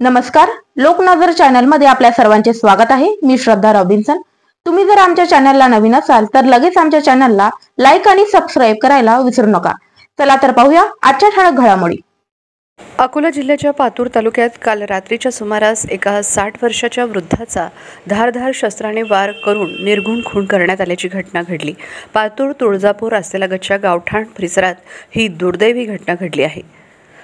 नमस्कार, लोकनजर चॅनलमध्ये आपल्या सर्वांचे स्वागत आहे। मी श्रद्धा रॉबिन्सन। तुम्ही जर आमच्या चॅनलला नवीन असाल तर लगेच आमच्या चॅनलला लाईक आणि सबस्क्राइब करायला विसरू नका। चला तर पाहूया आजच्या ठळक घडामोडी। अकोला जिल्ह्याच्या पातूर तालुक्यात काल रात्रीच्या सुमारास एका 60 वर्षाच्या वृद्धाचा धारदार शस्त्राने वार करून निर्घृण खून करण्यात आल्याची घटना घडली। पातूर तुळजापूर रस्त्यालगतच्या गावठाण परिसरात ही दुर्दैवी घटना घडली आहे।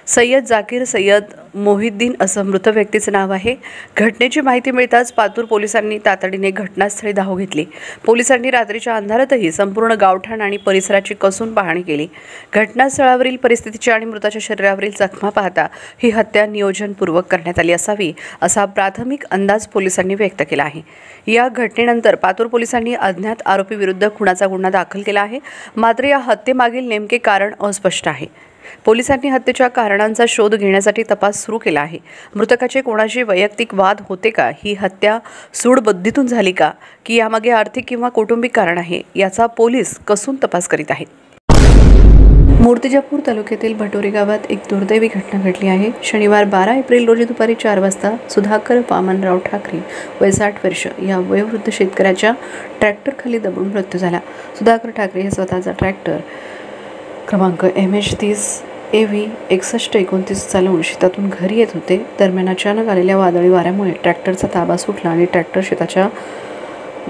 सय्यद जाकीर सय्यद मोहिद्दीन असं मृत व्यक्तीचं नाव आहे। घटनेची माहिती मिळताच पातूर पोलिसांनी तातडीने घटनास्थळी धाव घेतली। पोलिसांनी रात्रीच्या अंधारातही संपूर्ण गावठाण आणि परिसराची कसून पाहणी केली। घटनास्थळावरील परिस्थितीची आणि मृताच्या शरीरावरील जखमा पाहता ही हत्या नियोजनपूर्वक करण्यात आली असावी असा प्राथमिक अंदाज पोलिसांनी व्यक्त केला आहे। या घटनेनंतर पातूर पोलिसांनी अज्ञात आरोपी विरुद्ध खुनाचा गुन्हा दाखल केला आहे। मात्र या हत्येमागील नेमके कारण अस्पष्ट आहे। पोलिसांनी हत्येच्या कारणांचा शोध घेण्यासाठी तपास सुरू केला आहे। मृतकाचे कोणाशी वैयक्तिक वाद होते का, ही हत्या सूडबुद्धीतून झाली का, की यामागे आर्थिक किंवा कौटुंबिक कारण आहे, याचा पोलीस कसून तपास करीत आहेत। मूर्तिजापूर तालुक्यातील भटोरी गावात एक दुर्दैवी घटना घडली आहे। शनिवार 12 एप्रिल रोजी दुपारी 4 वाजता सुधाकर वामनराव ठाकरे वय 60 वर्ष या वयोवृद्ध शेतकऱ्याच्या ट्रॅक्टरखाली दबून मृत्यू झाला। सुधाकर ठाकरे हे स्वतःचा ट्रॅक्टर क्रमांक MH30 AV 6129 चालवून शेतातून घरी येत होते। दरम्यान अचानक आलेल्या वादळी वाऱ्यामुळे ट्रॅक्टरचा ताबा सुटला आणि ट्रॅक्टर शेताच्या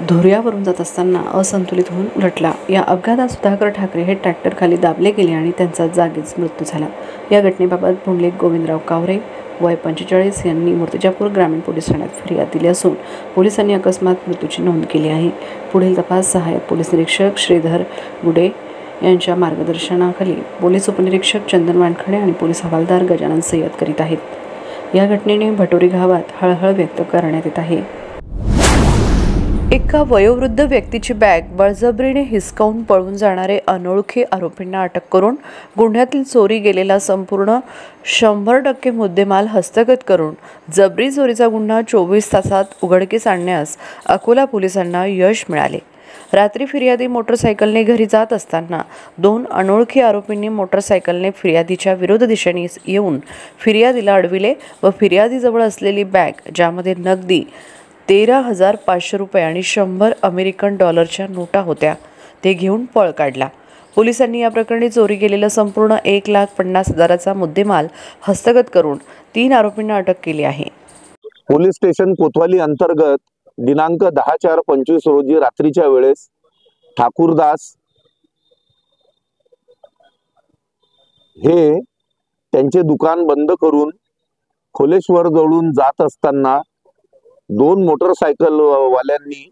धुऱ्यावरून जात असताना असंतुलित होऊन उलटला। या अपघातात सुधाकर ठाकरे हे ट्रॅक्टर खाली दाबले गेले आणि त्यांचा जागीच मृत्यू झाला। या घटनेबाबत पुंडलिक गोविंदराव कावरे वय 45 यांनी मूर्तिजापूर ग्रामीण पोलीस ठाण्यात फिर्याद दिली असून पोलिसांनी अकस्मात मृत्यूची नोंद केली आहे। पुढील तपास सहाय्यक पोलीस निरीक्षक श्रीधर गुडे यांच्या मार्गदर्शनाखाली पोलीस उपनिरीक्षक चंदन वानखडे आणि पोलीस हवालदार गजानन सय्यद करीत आहेत। या घटनेने भटोरी गावात हळहळ व्यक्त करण्यात येत आहे। एका वयोवृद्ध व्यक्तीची बॅग बळजबरीने हिसकावून पळून जाणारे अनोळखी आरोपींना अटक करून गुन्ह्यातील चोरी गेलेला संपूर्ण 100% मुद्देमाल हस्तगत करून जबरी चोरीचा गुन्हा 24 तासात उघडकीस आणण्यास अकोला पोलिसांना यश मिळाले। रात्री फिर्यादी मोटरसायकलने घरी जात असताना 2 अनोळखी आरोपींनी मोटरसायकलने फिर्यादीच्या विरोध दिशेने येऊन फिर्यादीला अडविले व फिर्यादीजवळ असलेली बॅग ज्यामध्ये नगदी 13,500 रुपये आणि 100 अमेरिकन डॉलरच्या नोटा होत्या ते घेऊन पळ काढला। पोलिसांनी या प्रकरणी चोरी केलेला संपूर्ण 1,50,000चा मुद्देमाल हस्तगत करून 3 आरोपींना अटक केली आहे। पोलीस स्टेशन कोतवाली अंतर्गत दिनांक 10/4/25 रोजी रात्रीच्या वेळेस ठाकूरदास हे त्यांचे दुकान बंद करून खोलेश्वर जवळून जात असताना 2 मोटरसायकल वाल्यांनी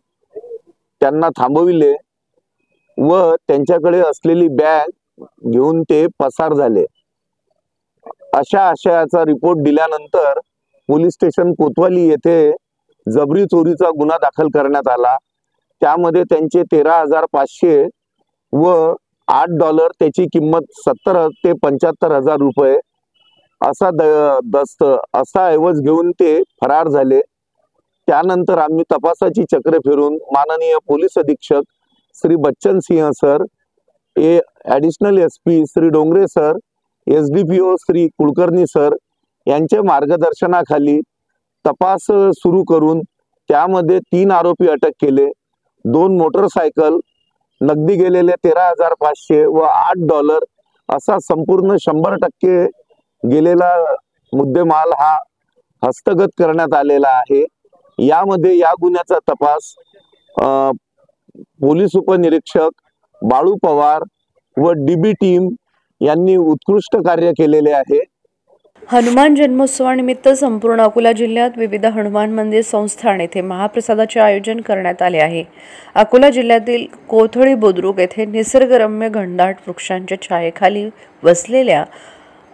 त्यांना थांबविले व त्यांच्याकडे असलेली बॅग घेऊन ते पसार झाले। अशा आशयाचा रिपोर्ट दिल्यानंतर पोलीस स्टेशन कोतवाली येथे जबरी चोरीचा गुन्हा दाखल करण्यात आला। त्यामध्ये त्यांचे 13,500 व $8 त्याची किंमत 70 ते 75,000 रुपये असा ऐवज घेऊन ते फरार झाले। त्यानंतर आम्ही तपासाची चक्रे फिरून माननीय पोलीस अधीक्षक Shri Bachchan Singh sir, additional SP Shri Dongre sir, SDPO Shri Kulkarni sir यांच्या मार्गदर्शनाखाली तपास सुरू करून त्यामध्ये 3 आरोपी अटक केले। 2 मोटरसायकल, नगदी गेलेले 13,500 व $8 असा संपूर्ण 100% गेलेला मुद्देमाल हा हस्तगत करण्यात आलेला आहे। यामध्ये या गुन्ह्याचा तपास पोलीस उपनिरीक्षक बाळू पवार व DB टीम यांनी उत्कृष्ट कार्य केलेले आहे। हनुमान जन्मोत्सवानिमित्त संपूर्ण अकोला जिल्ह्यात विविध हनुमान मंदिर संस्थान येथे महाप्रसादाचे आयोजन करण्यात आले आहे। अकोला जिल्ह्यातील कोथळी बुद्रुक येथे निसर्गरम्य घनदाट वृक्षांच्या छायेखाली वसलेल्या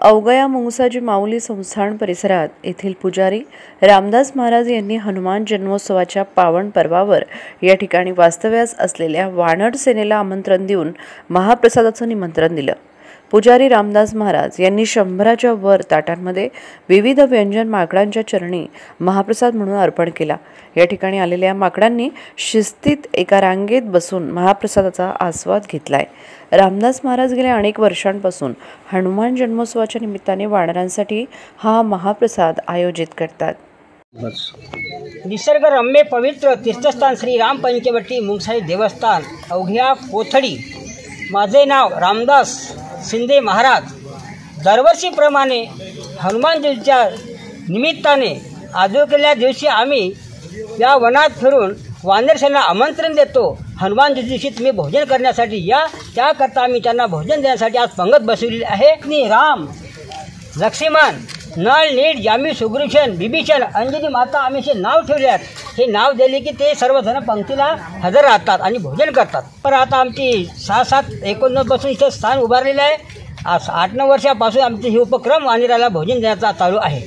अवघया मुंगसाजी माऊली संस्थान परिसरात येथील पुजारी रामदास महाराज यांनी हनुमान जन्मोत्सवाच्या पावन पर्वावर या ठिकाणी वास्तव्यास असलेल्या वानर सेनेला आमंत्रण देऊन महाप्रसादाचं निमंत्रण दिलं। पुजारी रामदास महाराज यांनी 100च्या वर ताटांमध्ये विविध व्यंजन माकडांच्या चरणी महाप्रसाद म्हणून अर्पण केला। या ठिकाणी आलेल्या माकडांनी शिस्तीत एका रांगेत बसून महाप्रसादाचा आस्वाद घेतलाय। रामदास महाराज गेल्या अनेक वर्षांपासून हनुमान जन्मोत्सवाच्या निमित्ताने वानरांसाठी हा महाप्रसाद आयोजित करतात। निसर्गरम्य पवित्र तीर्थस्थान श्री राम पंचवटी मुंगसाई देवस्थान अवघ्या कोथडी। माझे नाव रामदास शिंदे महाराज। दरवर्षीप्रमाणे हनुमान जयंतीच्या निमित्ताने आजोकेल्या दिवशी आम्ही या वनात फिरून वानरशांना आमंत्रण देतो। हनुमान जयंती दिवशी तुम्ही भोजन करण्यासाठी या, त्याकरता आम्ही त्यांना भोजन देण्यासाठी आज पंगत बसवलेली आहे। राम, लक्ष्मण, नळ, नीड, जामी, सुग्रीशन, बिभीषण, अंजनी माता आम्ही असे नाव ठेवले आहेत। हे नाव दिले की ते सर्वजण पंक्तीला हजर राहतात आणि भोजन करतात। पण आता आमची 6-7-19 पासून इथं स्थान उभारलेलं आहे। 8-9 वर्षापासून आमचे हे उपक्रम वानराला भोजन देण्याचा चालू आहे।